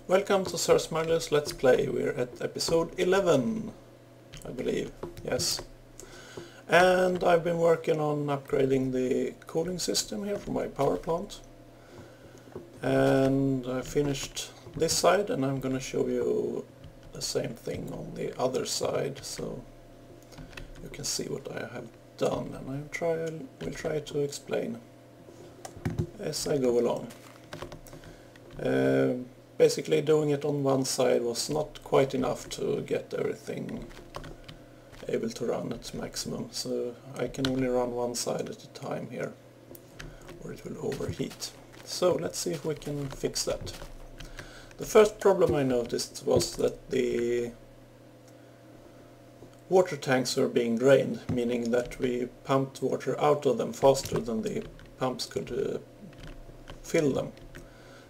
Welcome to SirSmuggler's Let's Play. We're at episode 11, I believe, yes. And I've been working on upgrading the cooling system here for my power plant. And I finished this side, and I'm gonna show you the same thing on the other side, so you can see what I have done, and will try to explain as I go along. Basically doing it on one side was not quite enough to get everything able to run at maximum, so I can only run one side at a time here, or it will overheat. So let's see if we can fix that. The first problem I noticed was that the water tanks were being drained, meaning that we pumped water out of them faster than the pumps could fill them.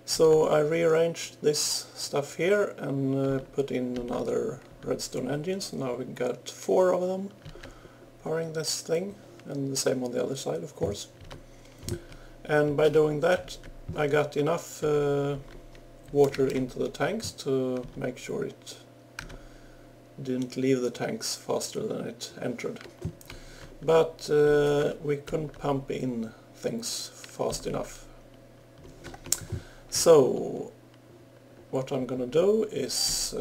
So I rearranged this stuff here and put in another redstone engine, so now we got 4 of them powering this thing, and the same on the other side, of course. And by doing that I got enough water into the tanks to make sure it didn't leave the tanks faster than it entered. But we couldn't pump in things fast enough. So what I'm gonna do is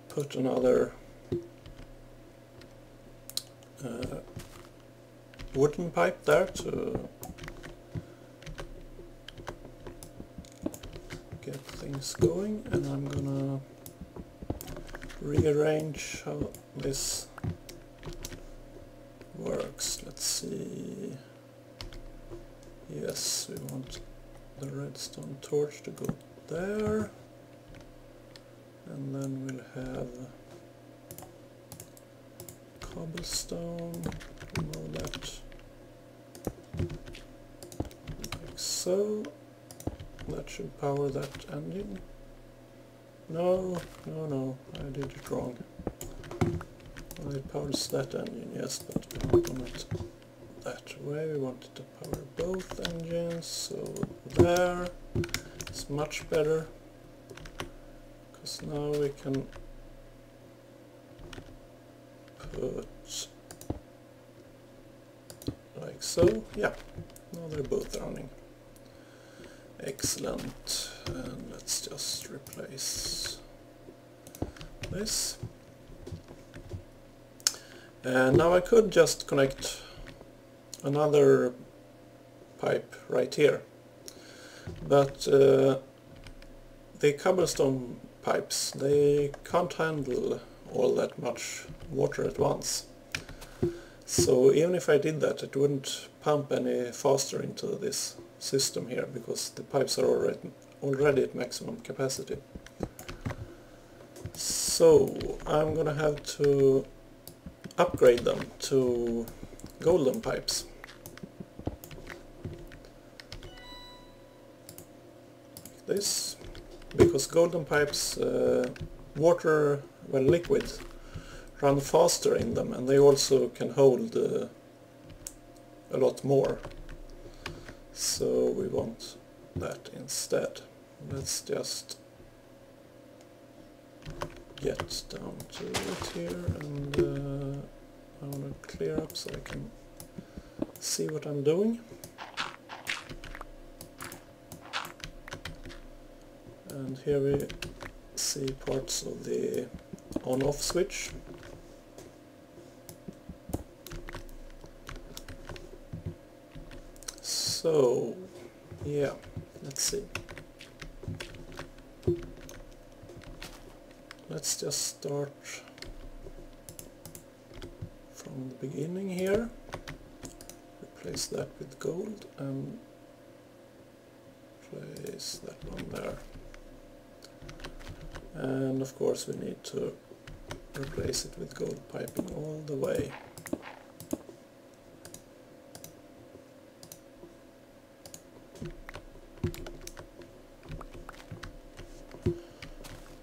put another wooden pipe there to get things going, and I'm gonna rearrange how this works. Let's see. Yes, we want the redstone torch to go there, and then we'll have cobblestone, remove that like so. That should power that engine. No, I did it wrong. Well, it powers that engine, yes, but we don't want it that way. We want it to power both engines, so there is much better, because now we can put like so. Yeah, now they're both running. Excellent. And let's just replace this. And now I could just connect another pipe right here, but the cobblestone pipes, they can't handle all that much water at once. So even if I did that, it wouldn't pump any faster into this system here, because the pipes are already at maximum capacity. So I'm gonna have to upgrade them to golden pipes. Like this, because golden pipes, water when liquid run faster in them, and they also can hold a lot more. So we want that instead. Let's just get down to it here, and I want to clear up so I can see what I'm doing. And here we see parts of the on-off switch. So, yeah, let's see. Let's just start from the beginning here. Replace that with gold and place that one there. And of course we need to replace it with gold piping all the way.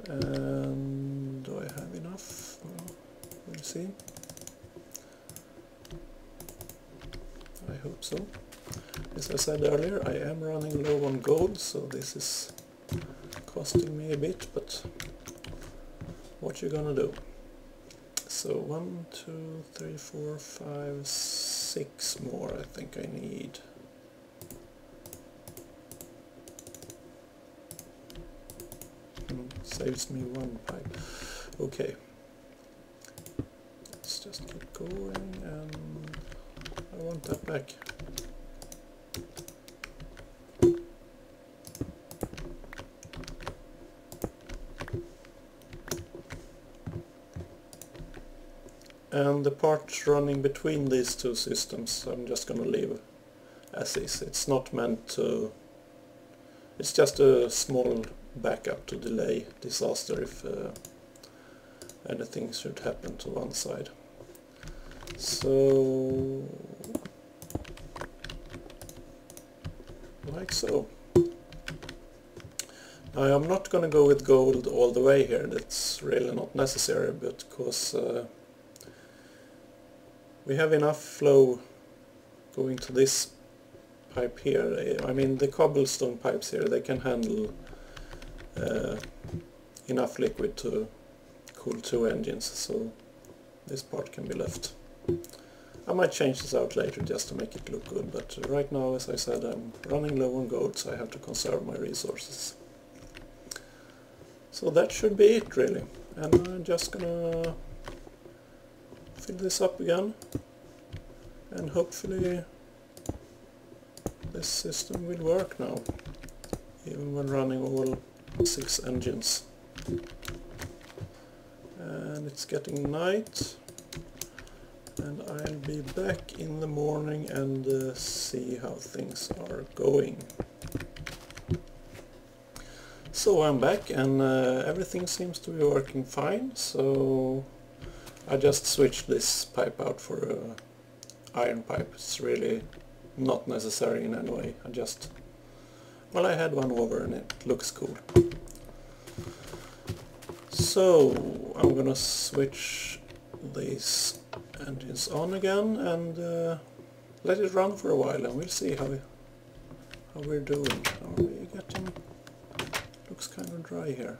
And do I have enough? Well, we'll see. I hope so. as I said earlier, I am running low on gold, so this is costing me a bit, but what you gonna do? So 1, 2, 3, 4, 5, 6 more I think I need. Saves me 1 pipe. Okay. Let's just keep going, and I want that back. And the part running between these two systems I'm just gonna leave as is. It's not meant to... It's just a small backup to delay disaster if anything should happen to one side. So... like so. Now I'm not gonna go with gold all the way here, that's really not necessary, because we have enough flow going to this pipe here. I mean, the cobblestone pipes here, they can handle enough liquid to cool 2 engines, so this part can be left. I might change this out later just to make it look good, but right now, as I said, I'm running low on gold, so I have to conserve my resources. So that should be it, really. And I'm just gonna fill this up again, and hopefully this system will work now, even when running all 6 engines. And it's getting night, and I'll be back in the morning and see how things are going. So I'm back, and everything seems to be working fine, so I just switched this pipe out for an iron pipe. It's really not necessary in any way. Well, I had one over and it looks cool. So I'm gonna switch these engines on again and let it run for a while, and we'll see how we're doing. Are we getting... looks kind of dry here.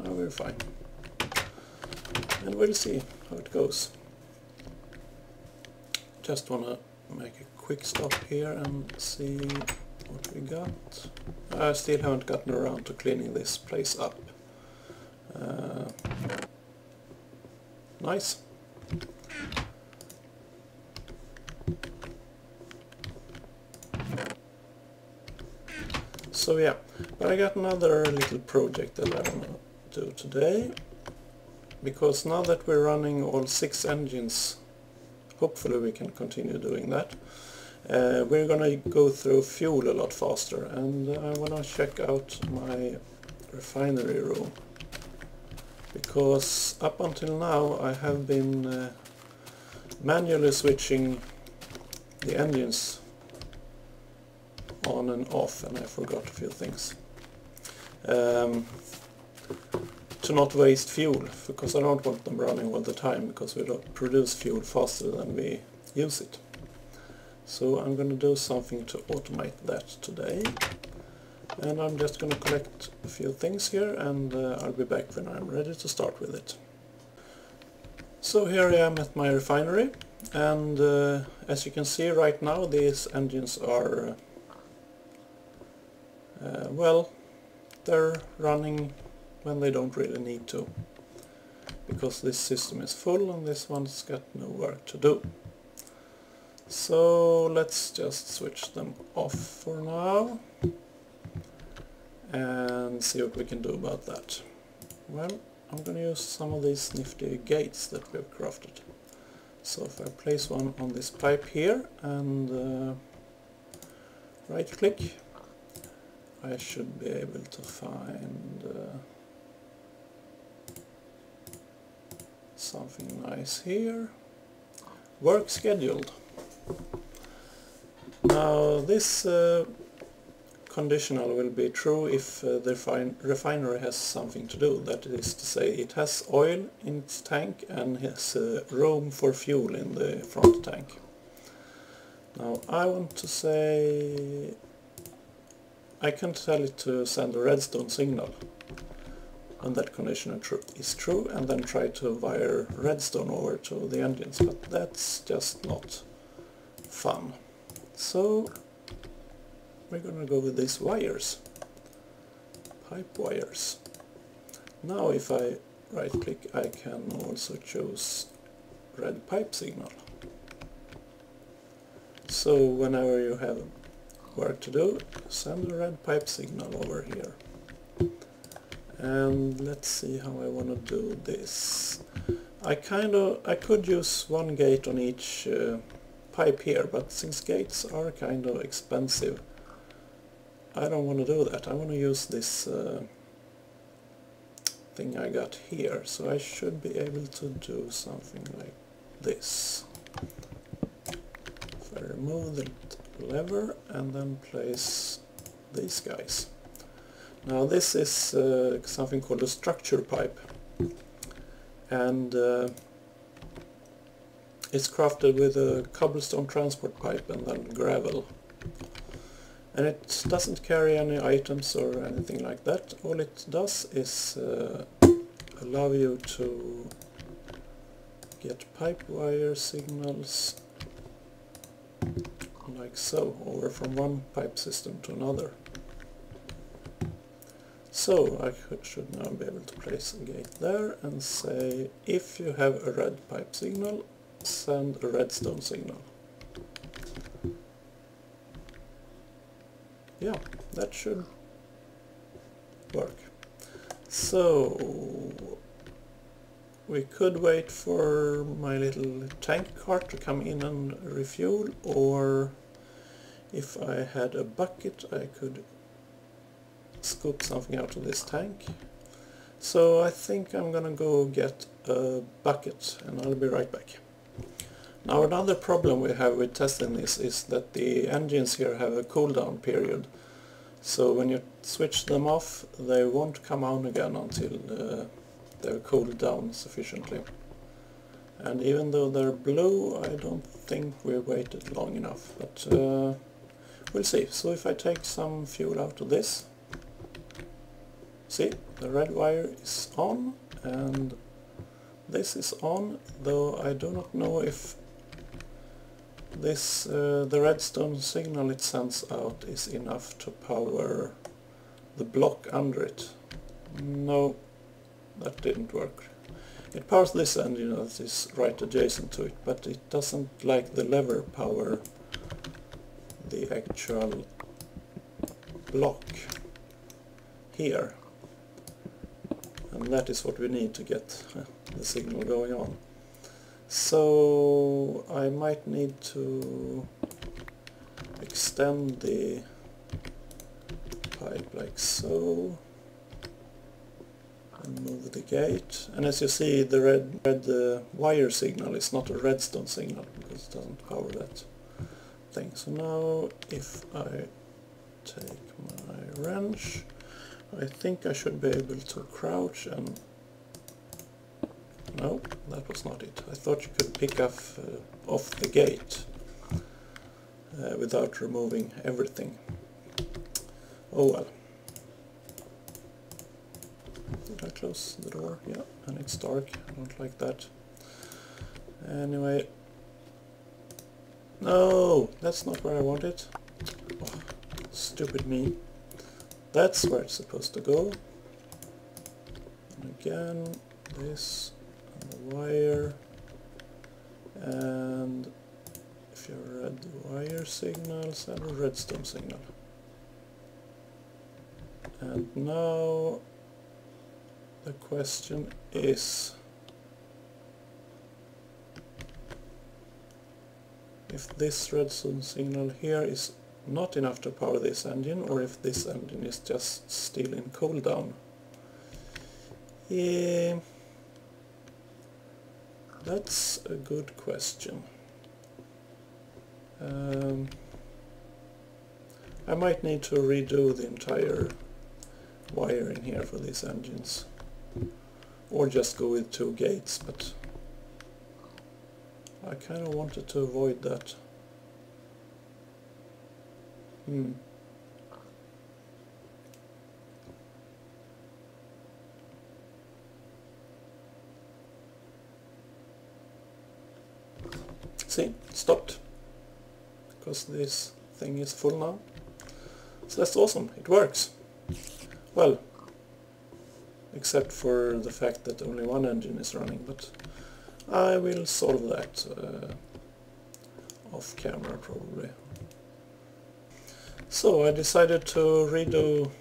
No, we're fine. And we'll see how it goes. Just wanna make a quick stop here and see what we got. I still haven't gotten around to cleaning this place up. Nice. So yeah, but I got another little project that I want to do today, because now that we're running all 6 engines, hopefully we can continue doing that. We're gonna go through fuel a lot faster, and I wanna check out my refinery room, because up until now I have been manually switching the engines on and off, and I forgot a few things. To not waste fuel, because I don't want them running all the time, because we don't produce fuel faster than we use it. So I'm going to do something to automate that today, and I'm just going to collect a few things here, and I'll be back when I'm ready to start with it. So here I am at my refinery, and as you can see right now, these engines are well, they're running when they don't really need to, because this system is full and this one's got no work to do. So let's just switch them off for now and see what we can do about that. Well, I'm going to use some of these nifty gates that we've crafted. So if I place one on this pipe here and right click, I should be able to find something nice here. Work scheduled. Now this conditional will be true if the refinery has something to do. That is to say, it has oil in its tank and has room for fuel in the front tank. Now I want to say I can tell it to send a redstone signal when that condition is true, and then try to wire redstone over to the engines, but that's just not fun. So we're gonna go with these wires, pipe wires. Now if I right click, I can also choose red pipe signal. So whenever you have work to do, send a red pipe signal over here. And let's see how I want to do this. I could use one gate on each pipe here, but since gates are kind of expensive, I don't want to do that. I want to use this thing I got here, so I should be able to do something like this. If I remove the lever and then place these guys. Now this is something called a structure pipe, and it's crafted with a cobblestone transport pipe and then gravel. And it doesn't carry any items or anything like that. All it does is allow you to get pipe wire signals like so, over from one pipe system to another. So I should now be able to place a gate there and say, if you have a red pipe signal, send a redstone signal. Yeah, that should work. So we could wait for my little tank cart to come in and refuel, or if I had a bucket I could scoop something out of this tank. So I think I'm gonna go get a bucket and I'll be right back. Now another problem we have with testing this is that the engines here have a cooldown period. So when you switch them off, they won't come on again until they're cooled down sufficiently. And even though they're blue, I don't think we waited long enough, but we'll see. So if I take some fuel out of this, see, the red wire is on and this is on, though I do not know if this the redstone signal it sends out is enough to power the block under it. No, that didn't work. It powers this engine that is right adjacent to it, but it doesn't, like the lever, power the actual block here. And that is what we need to get the signal going on. So I might need to extend the pipe like so and move the gate. And as you see, the red wire signal is not a redstone signal because it doesn't power that thing. So now if I take my wrench, I think I should be able to crouch and... No, that was not it. I thought you could pick off the gate without removing everything. Oh well. Did I close the door? Yeah, and it's dark. I don't like that. Anyway. No, that's not where I want it. Oh, stupid me. That's where it's supposed to go. And again, this and the wire. And if you have red wire signals, and a redstone signal. And now the question is if this redstone signal here is not enough to power this engine, or if this engine is just still in cooldown. Yeah, that's a good question. I might need to redo the entire wiring here for these engines, or just go with 2 gates, but I kind of wanted to avoid that. See, it stopped, because this thing is full now. So that's awesome, it works. Well, except for the fact that only one engine is running, but I will solve that off camera probably. So I decided to redo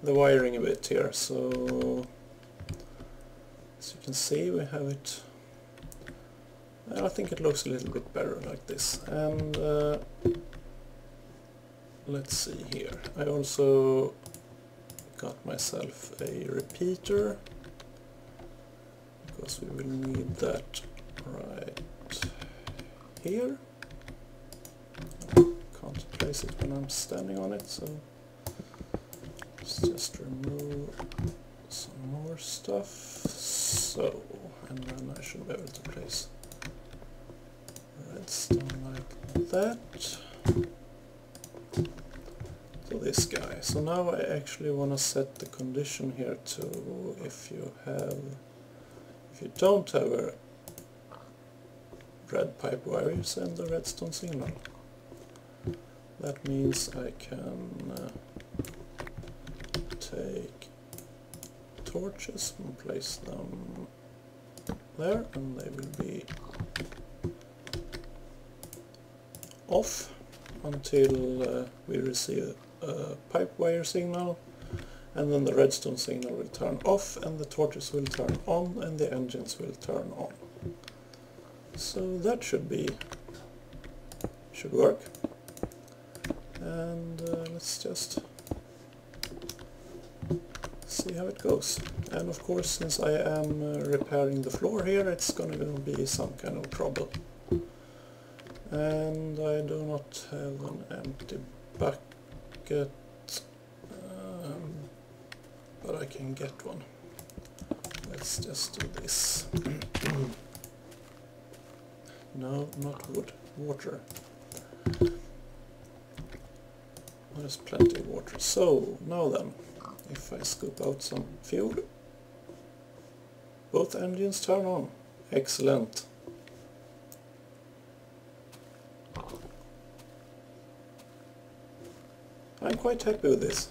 the wiring a bit here, so as you can see we have it. I think it looks a little bit better like this. And let's see here. I also got myself a repeater, because we will need that right here. I can't place it when I'm standing on it, so let's just remove some more stuff. So, and then I should be able to place redstone like that to this guy. So now I actually want to set the condition here to if you don't have a red pipe wire, you send the redstone signal. That means I can take torches and place them there, and they will be off until we receive a pipe wire signal, and then the redstone signal will turn off and the torches will turn on and the engines will turn on. So that should work. And let's just see how it goes. And of course, since I am repairing the floor here, it's gonna be some kind of trouble. And I do not have an empty bucket, but I can get one. Let's just do this. No, not wood, water. There's plenty of water. So, now then, if I scoop out some fuel, both engines turn on. Excellent. I'm quite happy with this.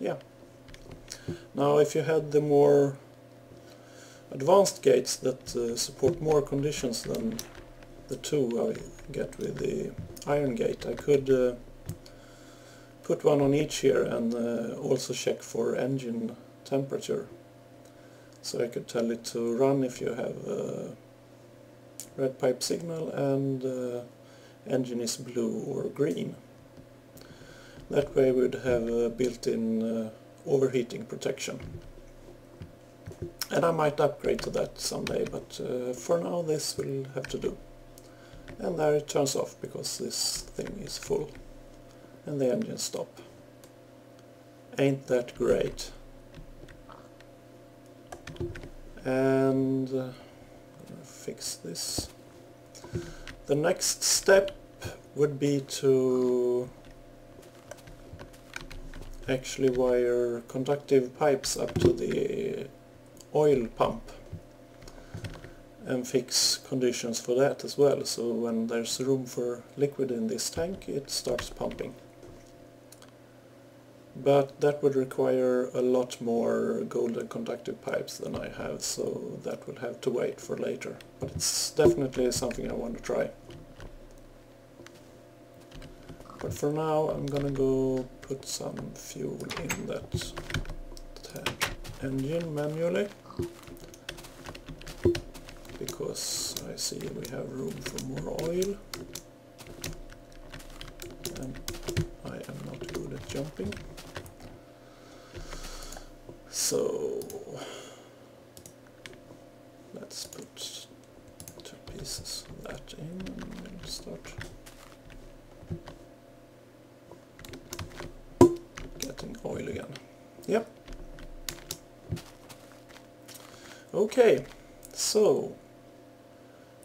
Yeah. Now if you had the more advanced gates that support more conditions than the two I get with the iron gate, I could put one on each here and also check for engine temperature. So I could tell it to run if you have red pipe signal and engine is blue or green. That way we'd have built-in overheating protection. And I might upgrade to that someday, but for now this will have to do. And there it turns off because this thing is full and the engines stop. Ain't that great? And fix this. The next step would be to actually wire conductive pipes up to the oil pump and fix conditions for that as well, so when there's room for liquid in this tank it starts pumping. But that would require a lot more golden conductive pipes than I have, so that will have to wait for later. But it's definitely something I want to try. But for now I'm gonna go put some fuel in that engine manually, because I see we have room for more oil. And I am not good at jumping. So let's put 2 pieces of that in and we'll start getting oil again. Yep. Okay, so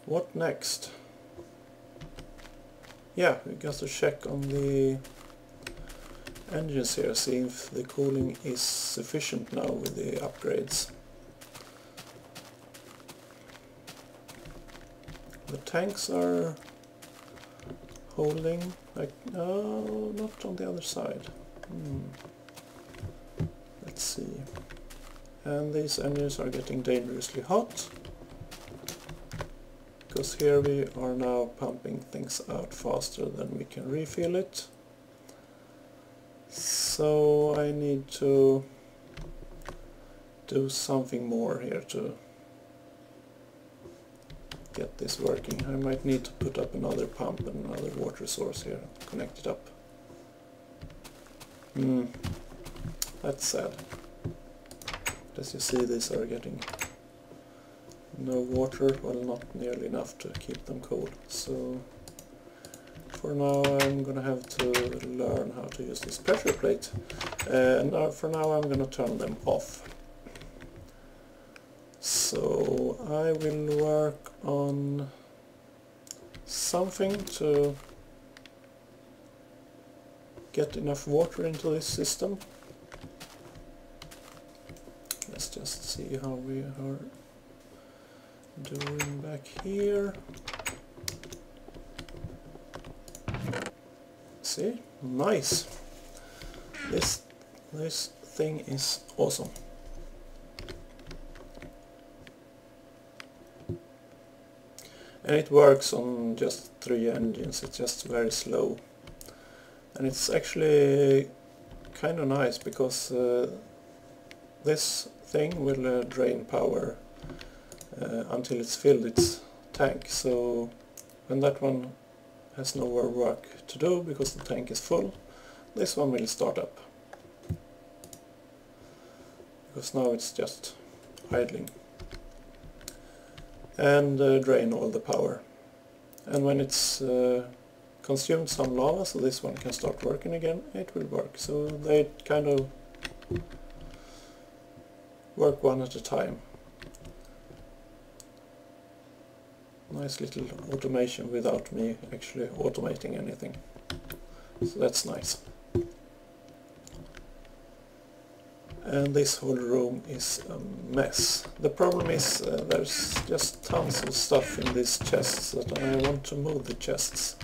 what next? yeah, we got to check on the engines here, see if the cooling is sufficient now with the upgrades. The tanks are holding, like, no, not on the other side. Let's see. And these engines are getting dangerously hot, because here we are now pumping things out faster than we can refill it. So I need to do something more here to get this working. I might need to put up another pump and another water source here, connect it up. That's sad. As you see, these are getting no water, well, not nearly enough to keep them cold. So for now I'm gonna have to learn how to use this pressure plate, and for now I'm gonna turn them off. So I will work on something to get enough water into this system. Let's just see how we are doing back here. See? Nice! This thing is awesome. And it works on just 3 engines, it's just very slow. And it's actually kind of nice because this thing will drain power until it's filled its tank. So when that one has no more work to do because the tank is full, this one will start up. Because now it's just idling. And drain all the power. And when it's consumed some lava, so this one can start working again, it will work. So they kind of work one at a time. Nice little automation without me actually automating anything. So that's nice. And this whole room is a mess. The problem is there's just tons of stuff in these chests that I want to move the chests.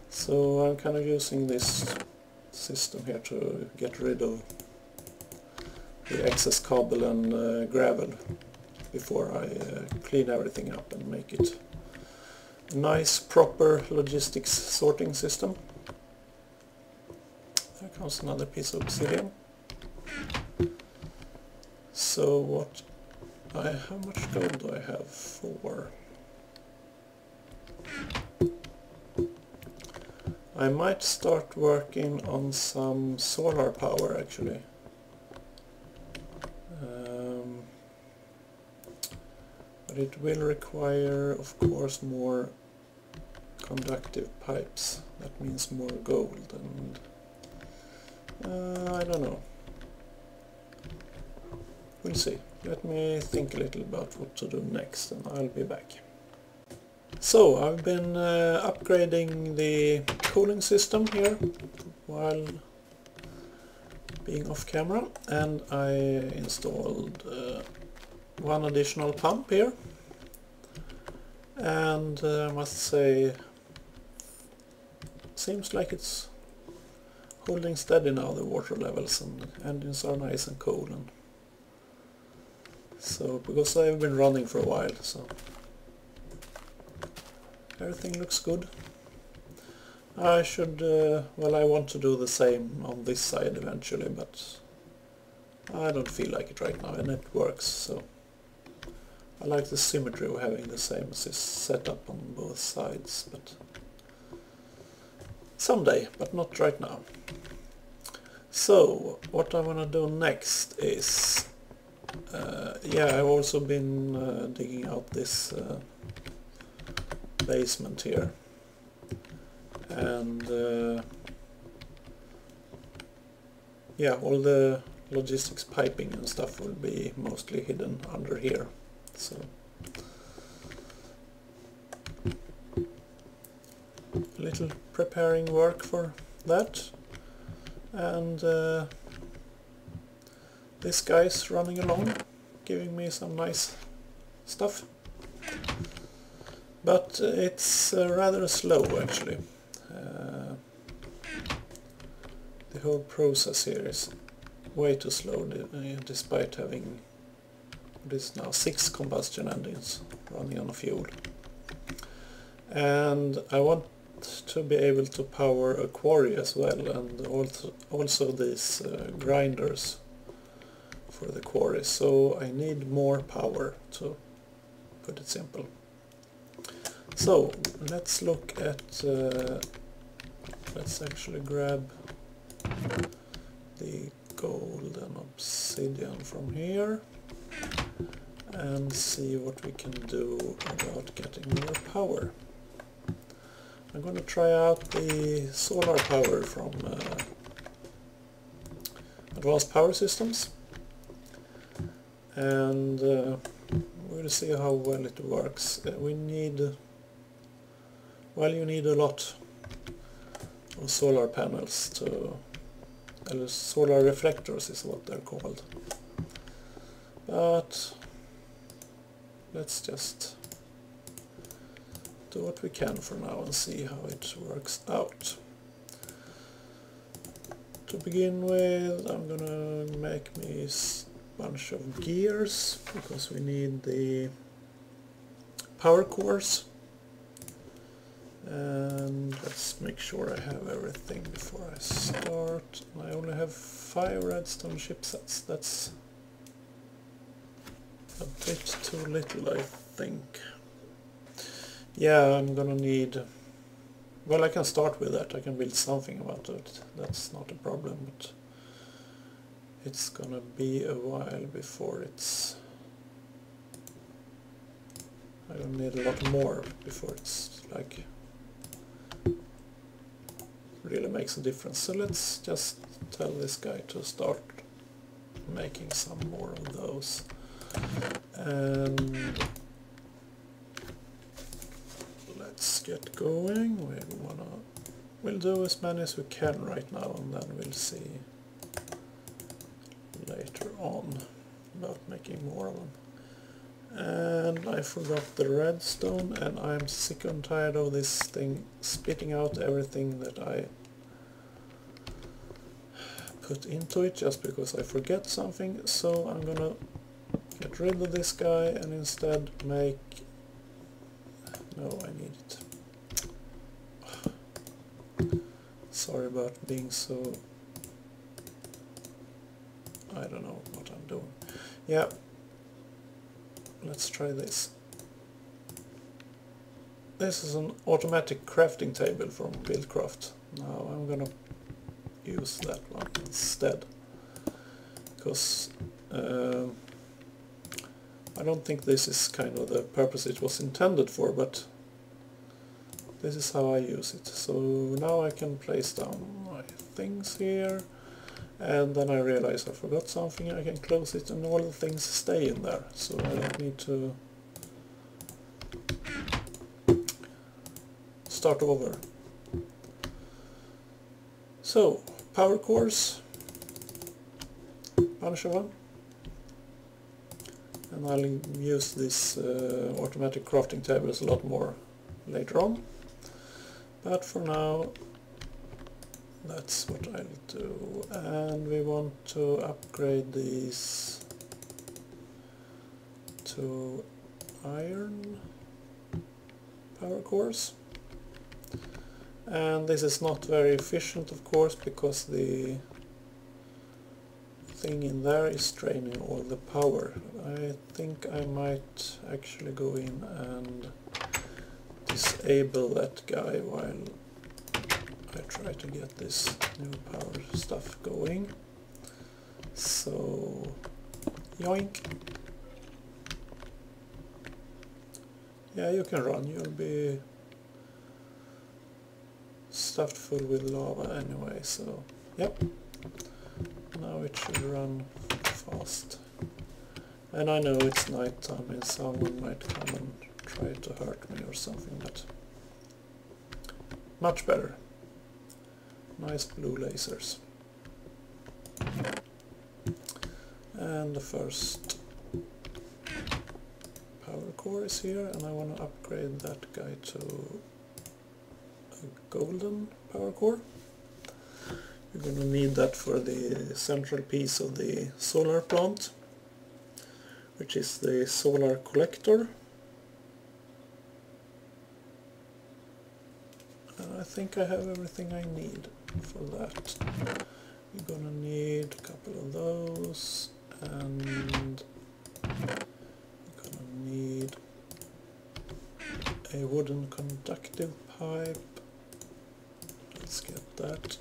So I'm kind of using this system here to get rid of the excess cobble and gravel before I clean everything up and make it a nice proper logistics sorting system. There comes another piece of obsidian. So how much gold do I have? 4. I might start working on some solar power actually. But it will require, of course, more conductive pipes. That means more gold, and I don't know. We'll see. Let me think a little about what to do next, and I'll be back. So I've been upgrading the cooling system here while being off camera, and I installed one additional pump here, and I must say seems like it's holding steady now, the water levels, and the engines are nice and cool. And so because I've been running for a while, so everything looks good. I should well, I want to do the same on this side eventually, but I don't feel like it right now, and it works. So I like the symmetry of having the same setup on both sides, but someday, but not right now. So what I want to do next is yeah, I've also been digging out this basement here, and yeah, all the logistics piping and stuff will be mostly hidden under here. So little preparing work for that, and this guy's running along, giving me some nice stuff. But it's rather slow actually. The whole process here is way too slow, despite having this now 6 combustion engines running on fuel. And I want to be able to power a quarry as well, and also these grinders for the quarry, so I need more power, to put it simple. So let's look at, let's actually grab the gold and obsidian from here and see what we can do about getting more power. I'm going to try out the solar power from Advanced Power Systems, and we'll see how well it works. We need, well, you need a lot of solar panels to, solar reflectors is what they're called. But let's just do what we can for now and see how it works out. To begin with, I'm gonna make me a bunch of gears, because we need the power cores. And let's make sure I have everything before I start. I only have 5 redstone chipsets. That's a bit too little, I think. Yeah, I'm gonna need... Well, I can start with that. I can build something about it. That's not a problem, but it's gonna be a while before it's... I will need a lot more before it's like... really makes a difference. So let's just tell this guy to start making some more of those. And let's get going. We'll do as many as we can right now, and then we'll see later on about making more of them. And I forgot the redstone, and I'm sick and tired of this thing spitting out everything that I put into it just because I forget something. So I'm gonna get rid of this guy and instead make... No, I need it. Sorry about being so... I don't know what I'm doing. Yeah. Let's try this. This is an automatic crafting table from BuildCraft. Now I'm gonna use that one instead, because I don't think this is kind of the purpose it was intended for, but this is how I use it. So now I can place down my things here, and then I realize I forgot something. I can close it and all the things stay in there, so I don't need to start over. So, power cores, bunch of them, and I'll use this automatic crafting tables a lot more later on, but for now that's what I'll do. And we want to upgrade these to iron power cores. And this is not very efficient, of course, because the thing in there is draining all the power. I think I might actually go in and disable that guy while I try to get this new power stuff going. So, yoink. Yeah, you can run, you'll be stuffed full with lava anyway, so yep. Now it should run fast. And I know it's night time and someone might come and try to hurt me or something, but much better. Nice blue lasers. And the first power core is here, and I want to upgrade that guy to a golden power core. You're going to need that for the central piece of the solar plant, which is the solar collector. And I think I have everything I need for that. You're going to need a couple of those, and you're going to need a wooden conductive pipe. Let's get that.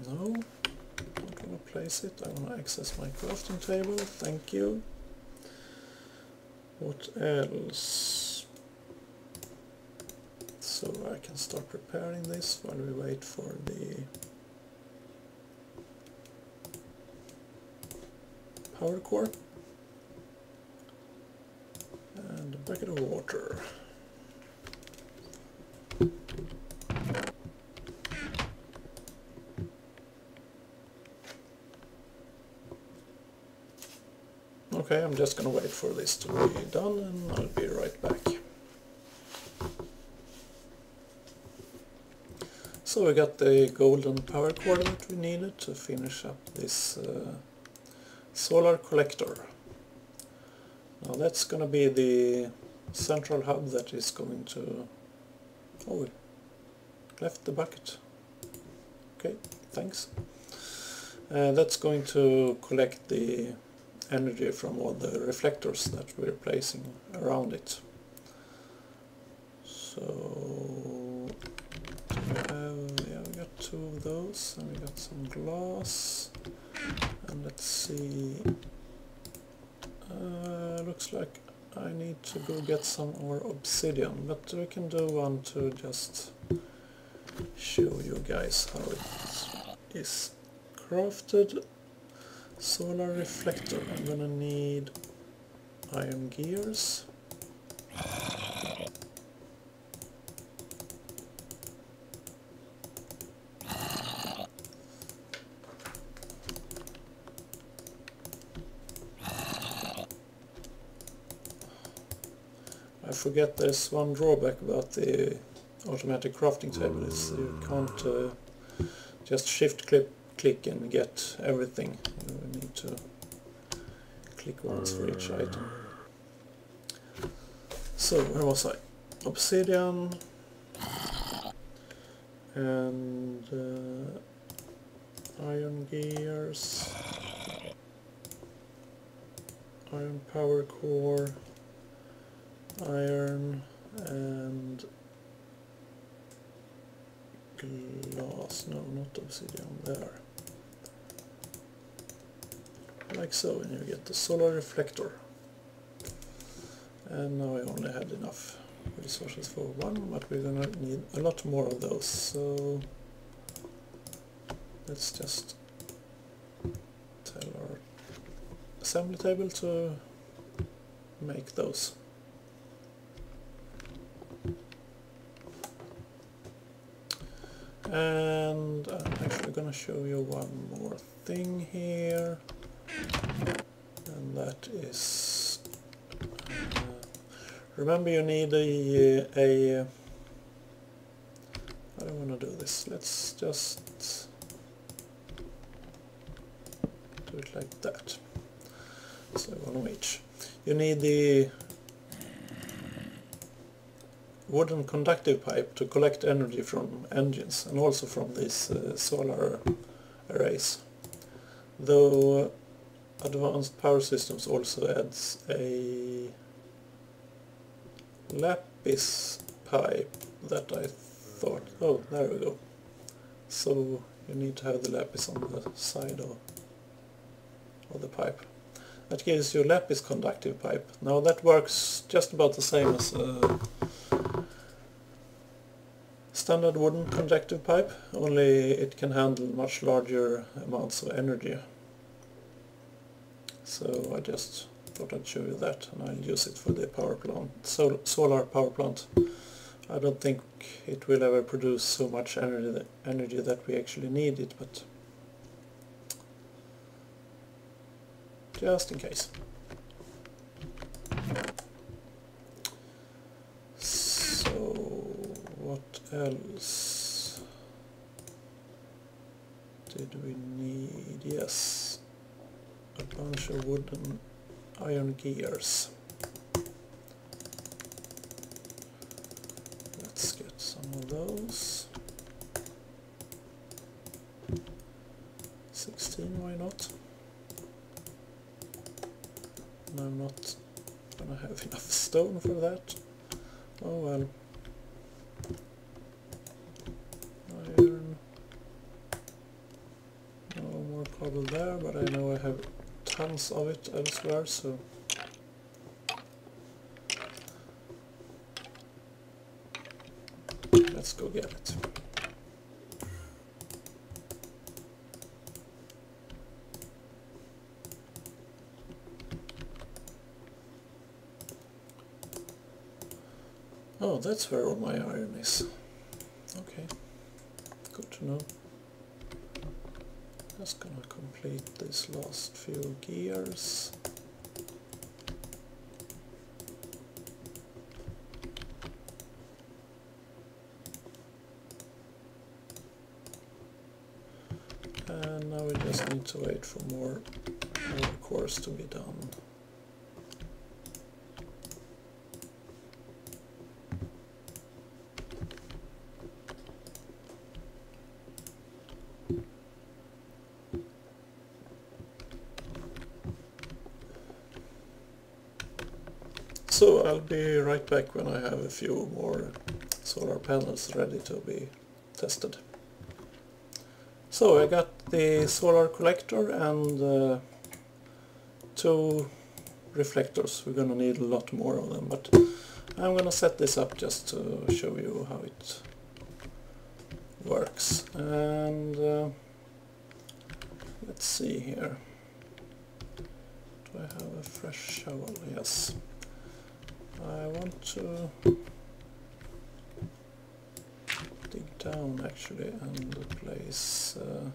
No, I don't want to place it. I want to access my crafting table. Thank you. What else? So I can start preparing this while we wait for the power core. And a bucket of water. Okay, I'm just gonna wait for this to be done and I'll be right back. So we got the golden power core that we needed to finish up this solar collector. Now that's gonna be the central hub that is going to... Oh, we left the bucket. Okay, thanks. That's going to collect the energy from all the reflectors that we're placing around it. So we got 2 of those, and we got some glass, and let's see, looks like I need to go get some more obsidian, but we can do one to just show you guys how it is crafted. Solar reflector, I'm gonna need iron gears. I forget there's one drawback about the automatic crafting table, is you can't just shift click and get everything. You need to click once for each item. So where was I? Obsidian and iron gears, iron power core, iron and glass. No, not obsidian, there. Like so, and you get the solar reflector. And now I only had enough resources for one, but we're gonna need a lot more of those, so let's just tell our assembly table to make those. And I'm actually gonna show you one more thing here, and that is remember you need a I don't want to do this, let's just do it like that, so one of each. You need the wooden conductive pipe to collect energy from engines and also from these solar arrays. Though advanced power systems also adds a lapis pipe that I thought, oh, there we go. So you need to have the lapis on the side of the pipe. That gives you lapis conductive pipe. Now that works just about the same as standard wooden conductive pipe, only it can handle much larger amounts of energy. So I just thought I'd show you that, and I'll use it for the power plant, solar power plant I don't think it will ever produce so much energy that we actually need it, but just in case. So what else did we need? Yes, a bunch of wooden iron gears. Let's get some of those. 16, why not? And I'm not gonna have enough stone for that. Oh well. Iron. No more cobble there, but I know I have tons of it elsewhere, so let's go get it. Oh, that's where all my iron is. Okay, good to know. Just gonna complete these last few gears. And now we just need to wait for more cores to be done. So I'll be right back when I have a few more solar panels ready to be tested. So I got the solar collector and 2 reflectors. We're gonna need a lot more of them, but I'm gonna set this up just to show you how it works. And let's see here. Do I have a fresh shovel? Yes. I want to dig down actually and place like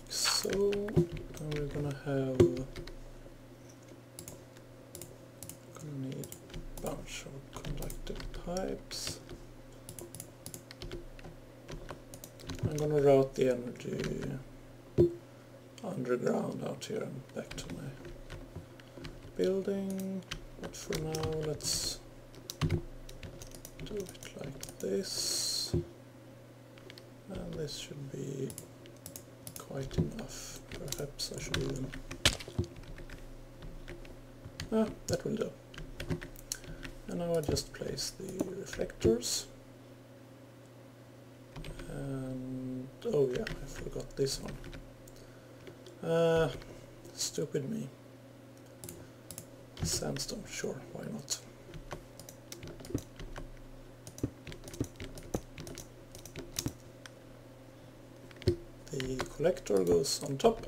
so, and we're gonna need a bunch of conductive pipes. I'm gonna route the energy underground out here and back to my building, but for now let's do it like this, and this should be quite enough. Perhaps I should even... that will do. And now I just place the reflectors. And oh yeah, I forgot this one. Stupid me. Sandstone, sure, why not? The collector goes on top.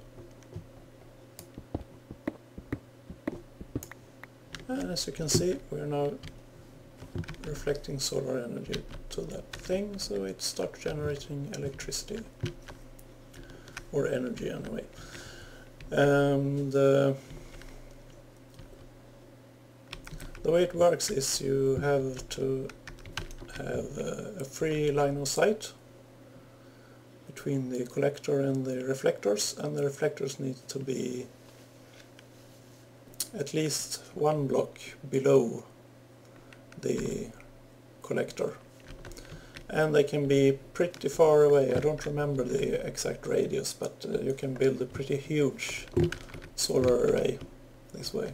And as you can see, we're now reflecting solar energy to that thing, so it starts generating electricity, or energy anyway. And the way it works is you have to have a free line of sight between the collector and the reflectors, and the reflectors need to be at least 1 block below the collector, and they can be pretty far away. I don't remember the exact radius, but you can build a pretty huge solar array this way.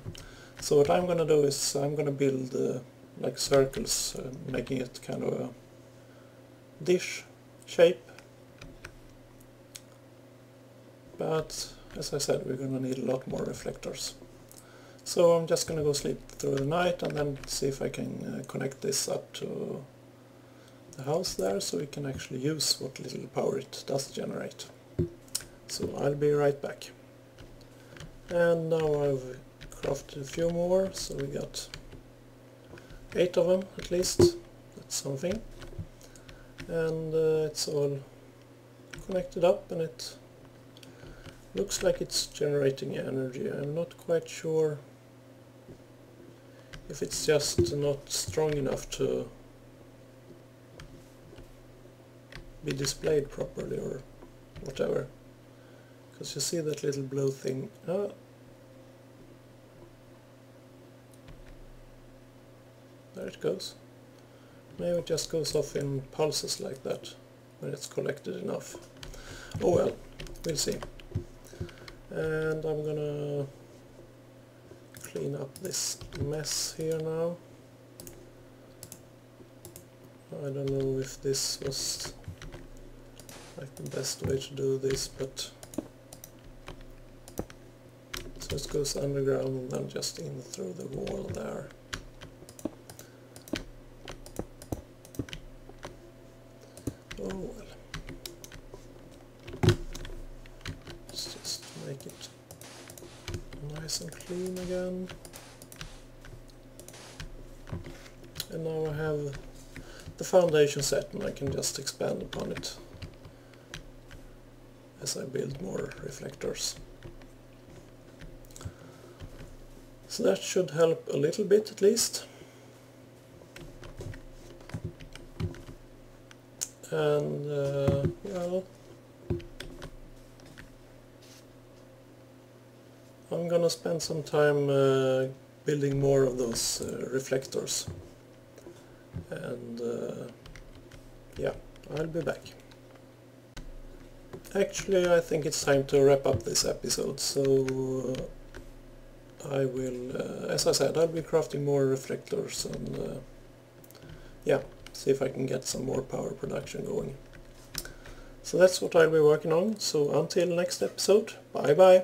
So what I'm gonna do is I'm gonna build like circles, making it kind of a dish shape, but as I said, we're gonna need a lot more reflectors. So I'm just gonna go sleep through the night and then see if I can connect this up to the house there, so we can actually use what little power it does generate. So I'll be right back. And now I've crafted a few more, so we got 8 of them at least. That's something. And it's all connected up, and it looks like it's generating energy. I'm not quite sure if it's just not strong enough to be displayed properly or whatever. Because you see that little blue thing. There it goes. Maybe it just goes off in pulses like that when it's collected enough. Oh well, we'll see. And I'm gonna clean up this mess here now. I don't know if this was like the best way to do this, but so it goes underground and then just in through the wall there. Oh well. Let's just make it nice and clean again. And now I have the foundation set, and I can just expand upon it as I build more reflectors. So that should help a little bit at least. And well, I'm gonna spend some time building more of those reflectors, and yeah, I'll be back. Actually, I think it's time to wrap up this episode, so I will, as I said, I'll be crafting more reflectors and yeah, see if I can get some more power production going. So that's what I'll be working on, so until next episode, bye bye!